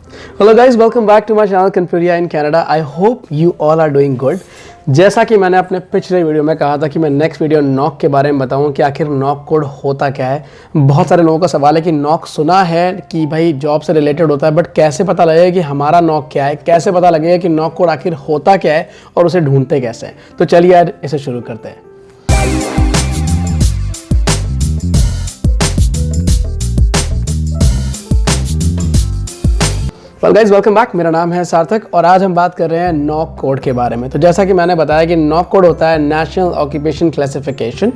Hello guys, welcome back to my channel Confuria in Canada. I hope you all are doing good. जैसा कि मैंने अपने पिछले video में कहा था कि मैं नेक्स्ट वीडियो नॉक के बारे में बताऊं कि आखिर नॉक कोड होता क्या है। बहुत सारे लोगों का सवाल है कि नॉक सुना है कि भाई जॉब से रिलेटेड होता है, बट कैसे पता लगेगा कि हमारा नॉक क्या है, कैसे पता लगेगा कि नॉक कोड आखिर होता क्या है और उसे ढूंढते कैसे हैं। तो चलिए यार इसे शुरू करते हैं। Well guys, welcome back. मेरा नाम है सार्थक और आज हम बात कर रहे हैं नॉक कोड के बारे में। तो जैसा कि मैंने बताया कि नॉक कोड होता है नेशनल ऑक्यूपेशन क्लासिफिकेशन।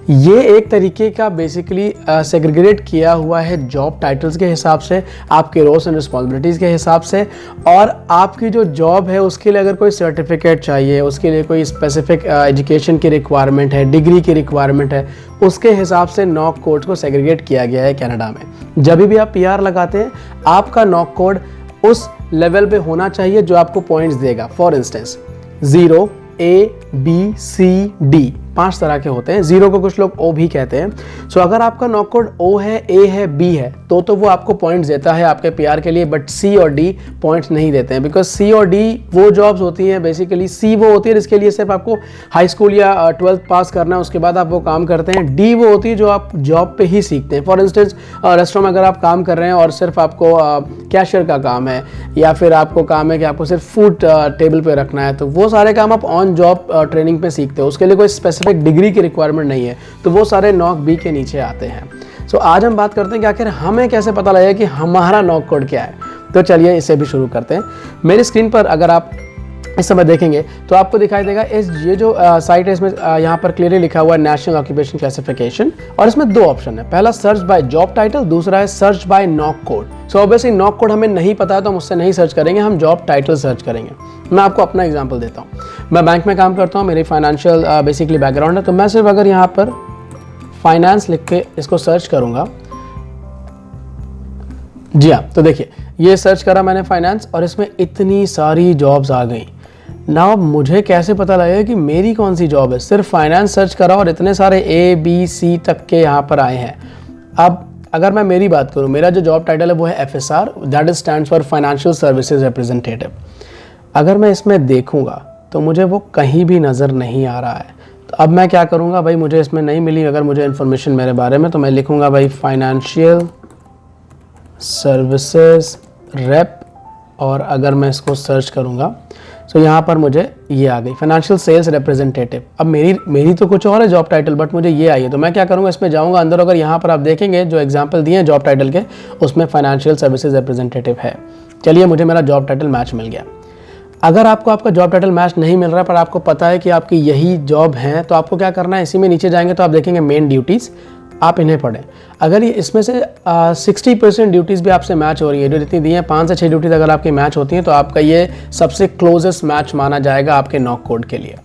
ये एक तरीके का बेसिकली सेग्रीगेट किया हुआ है जॉब टाइटल्स के हिसाब से, आपके रोल्स एंड रिस्पॉन्सिबिलिटीज़ के हिसाब से, और आपकी जो जॉब है उसके लिए अगर कोई सर्टिफिकेट चाहिए, उसके लिए कोई स्पेसिफिक एजुकेशन की रिक्वायरमेंट है, डिग्री की रिक्वायरमेंट है, उसके हिसाब से नॉक कोड को सेग्रीगेट किया गया है कनाडा में। जब भी आप PR लगाते हैं, आपका नॉक कोड उस लेवल पे होना चाहिए जो आपको पॉइंट्स देगा। For instance 0 A B C D 5 तरह के होते हैं। 0 को कुछ लोग O भी कहते हैं। सो अगर आपका नॉक कोड O है, A है, B है तो वो आपको पॉइंट्स देता है आपके PR के लिए, बट C और D पॉइंट्स नहीं देते हैं। बिकॉज C और D वो जॉब्स होती हैं, बेसिकली C वो होती है जिसके लिए सिर्फ आपको हाई स्कूल या 12th पास करना है, उसके बाद आप वो काम करते हैं। D वो होती है जो आप जॉब पे ही सीखते हैं। फॉर इंस्टेंस रेस्टोरेंट में अगर आप काम कर रहे हैं और सिर्फ आपको कैशियर का काम है, या फिर आपको काम है कि आपको सिर्फ फूड टेबल पे रखना है, तो वो सारे काम आप ऑन जॉब ट्रेनिंग पे सीखते हो। उसके लिए कोई स्पेसिफिक डिग्री की रिक्वायरमेंट नहीं है, तो वो सारे नॉक B के नीचे आते हैं। सो आज हम बात करते हैं कि आखिर हमें कैसे पता लगेगा कि हमारा नॉक कोड क्या है। तो चलिए इसे भी शुरू करते हैं। मेरी स्क्रीन पर अगर आप इस समय देखेंगे तो आपको दिखाई देगा ये जो साइट है, इसमें यहाँ पर क्लियरली लिखा हुआ है नेशनल ऑक्यूपेशन क्लासिफिकेशन, और इसमें 2 ऑप्शन है। पहला सर्च बाय जॉब टाइटल, दूसरा है search by NOC code. So obviously NOC code हमें नहीं पता है तो हम उससे नहीं सर्च करेंगे, हम जॉब टाइटल सर्च करेंगे। मैं आपको अपना एग्जाम्पल देता हूँ। मैं बैंक में काम करता हूँ, मेरी फाइनेंशियल बेसिकली बैकग्राउंड है, तो मैं सिर्फ अगर यहाँ पर फाइनेंस लिख के इसको सर्च करूँगा, जी हाँ, तो देखिए ये सर्च करा मैंने फाइनेंस और इसमें इतनी सारी जॉब्स आ गई। ना अब मुझे कैसे पता लगेगा कि मेरी कौन सी जॉब है? सिर्फ फाइनेंस सर्च करा और इतने सारे A B C तक के यहाँ पर आए हैं। अब अगर मैं मेरी बात करूँ, मेरा जो जॉब टाइटल है वो है FSR, that is stands for financial services representative. अगर मैं इसमें देखूँगा तो मुझे वो कहीं भी नज़र नहीं आ रहा है। तो अब मैं क्या करूँगा, भाई मुझे इसमें नहीं मिली अगर मुझे इन्फॉर्मेशन मेरे बारे में, तो मैं लिखूँगा भाई फाइनेंशियल सर्विसेज रेप, और अगर मैं इसको सर्च करूँगा तो यहाँ पर मुझे ये आ गई फाइनेंशियल सेल्स रिप्रेजेंटेटिव। अब मेरी तो कुछ और है जॉब टाइटल, बट मुझे ये आई है। तो मैं क्या करूँगा, इसमें जाऊँगा अंदर, अगर यहाँ पर आप देखेंगे जो एग्जांपल दिए हैं जॉब टाइटल के, उसमें फाइनेंशियल सर्विसेज रिप्रेजेंटेटिव है। चलिए मुझे मेरा जॉब टाइटल मैच मिल गया। अगर आपको आपका जॉब टाइटल मैच नहीं मिल रहा है पर आपको पता है कि आपकी यही जॉब है, तो आपको क्या करना है, इसी में नीचे जाएंगे तो आप देखेंगे मेन ड्यूटीज़, आप इन्हें पढ़ें। अगर ये इसमें से 60% ड्यूटीज़ भी आपसे मैच हो रही है, जो जितनी दी हैं 5 से 6 ड्यूटीज़ अगर आपकी मैच होती हैं, तो आपका ये सबसे क्लोजेस्ट मैच माना जाएगा आपके नॉक कोड के लिए।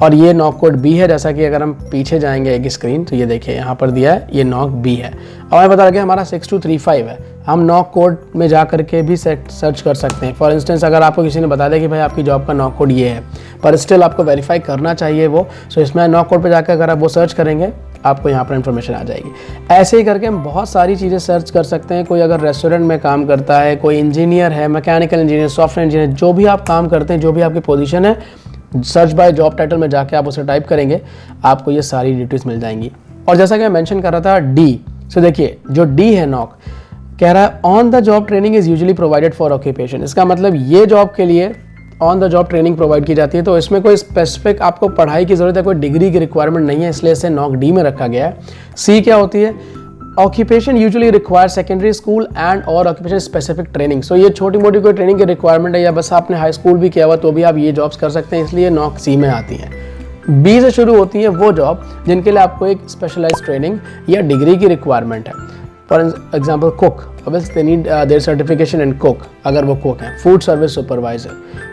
और ये नॉक कोड B है। जैसा कि अगर हम पीछे जाएंगे एक स्क्रीन, तो ये देखिए यहाँ पर दिया है ये नॉक B है। और हमें पता लगे हमारा 6235 है। हम नॉक कोड में जा करके भी सर्च कर सकते हैं। फॉर इंस्टेंस अगर आपको किसी ने बता दिया कि भाई आपकी जॉब का नॉक कोड ये है, पर स्टिल आपको वेरीफाई करना चाहिए वो, सो इसमें नॉक कोड पर जाकर अगर आप वो सर्च करेंगे आपको यहाँ पर इन्फॉर्मेशन आ जाएगी। ऐसे ही करके हम बहुत सारी चीज़ें सर्च कर सकते हैं। कोई अगर रेस्टोरेंट में काम करता है, कोई इंजीनियर है, मैकेनिकल इंजीनियर, सॉफ्टवेयर इंजीनियर, जो भी आप काम करते हैं, जो भी आपकी पोजीशन है, सर्च बाय जॉब टाइटल में जाके आप उसे टाइप करेंगे, आपको ये सारी डिटेल्स मिल जाएंगी। और जैसा कि मैं मेंशन कर रहा था D, सो देखिए जो D है नॉक, कह रहा है on the job training is usually provided for occupation. इसका मतलब ये जॉब के लिए on the job training provide की जाती है, तो इसमें कोई स्पेसिफिक आपको पढ़ाई की ज़रूरत है, कोई डिग्री की रिक्वायरमेंट नहीं है, इसलिए इसे नॉक D में रखा गया है। C क्या होती है, occupation usually require secondary school and और ऑक्यूपेशन स्पेसिफिक ट्रेनिंग। सो ये छोटी मोटी कोई ट्रेनिंग की रिक्वायरमेंट है, या बस आपने हाई स्कूल भी किया हुआ तो भी आप ये जॉब्स कर सकते हैं, इसलिए नॉक C में आती है। B से शुरू होती है वो जॉब जिनके लिए आपको एक स्पेशलाइज ट्रेनिंग या डिग्री की रिक्वायरमेंट है। For example cook, obviously they need their certification in cook, अगर वो कुक है। फूड सर्विस सुपरवाइजर,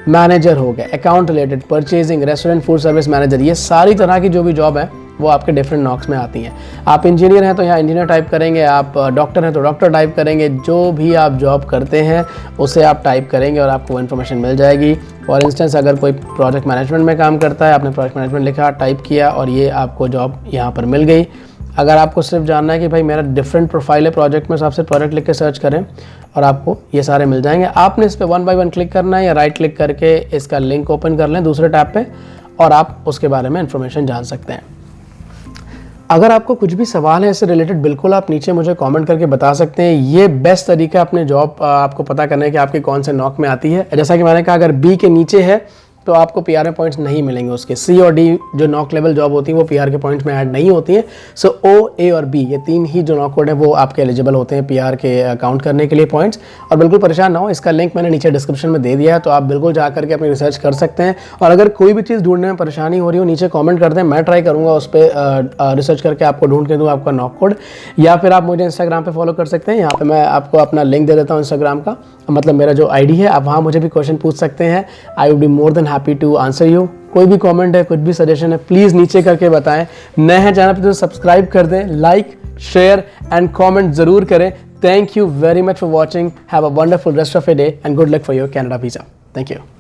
मैनेजर हो गया, account related, purchasing, restaurant food service manager, ये सारी तरह की जो भी जॉब है वो आपके डिफरेंट नॉक्स में आती हैं। आप इंजीनियर हैं तो यहाँ इंजीनियर टाइप करेंगे, आप डॉक्टर हैं तो डॉक्टर टाइप करेंगे, जो भी आप जॉब करते हैं उसे आप टाइप करेंगे और आपको वो इन्फॉर्मेशन मिल जाएगी। फॉर इंस्टेंस अगर कोई प्रोजेक्ट मैनेजमेंट में काम करता है, आपने प्रोजेक्ट मैनेजमेंट लिखा, टाइप किया और ये आपको जॉब यहाँ पर मिल गई। अगर आपको सिर्फ जानना है कि भाई मेरा डिफरेंट प्रोफाइल है प्रोजेक्ट में, तो आप सिर्फ प्रोजेक्ट लिख के सर्च करें और आपको ये सारे मिल जाएंगे। आपने इस पर 1 बाय 1 क्लिक करना है या राइट क्लिक करके इसका लिंक ओपन कर लें दूसरे टैब पे और आप उसके बारे में इंफॉर्मेशन जान सकते हैं। अगर आपको कुछ भी सवाल है इससे रिलेटेड, बिल्कुल आप नीचे मुझे कमेंट करके बता सकते हैं। ये बेस्ट तरीका है अपने जॉब आपको पता करने की आपकी कौन से नॉक में आती है। जैसा कि मैंने कहा, अगर बी के नीचे है तो आपको पीआर में पॉइंट्स नहीं मिलेंगे उसके। सी और डी जो नॉक लेवल जॉब होती है वो पीआर के पॉइंट्स में ऐड नहीं होती है। सो ओ, ए और बी ये 3 ही जो नॉक कोड है वो आपके एलिजिबल होते हैं पीआर के अकाउंट करने के लिए पॉइंट्स। और बिल्कुल परेशान ना हो, इसका लिंक मैंने नीचे डिस्क्रिप्शन में दे दिया है, तो आप बिल्कुल जा करके अपनी रिसर्च कर सकते हैं। और अगर कोई भी चीज़ ढूंढने में परेशानी हो रही हो नीचे कॉमेंट कर दें, मैं ट्राई करूँगा उस पर रिसर्च करके आपको ढूंढ के दूँ आपका नॉक कोड। या फिर आप मुझे इंस्टाग्राम पर फॉलो कर सकते हैं, यहाँ पर मैं आपको अपना लिंक दे देता हूँ इंस्टाग्राम का, मतलब मेरा जो आईडी है। आप वहाँ मुझे भी क्वेश्चन पूछ सकते हैं। I would be more than happy to answer you. कोई भी कमेंट है, कुछ भी सजेशन है, प्लीज़ नीचे करके बताएं। नए हैं चैनल पे तो सब्सक्राइब कर दें, लाइक शेयर एंड कमेंट ज़रूर करें। Thank you very much for watching. Have a wonderful rest of a day and good luck for your Canada visa. Thank you.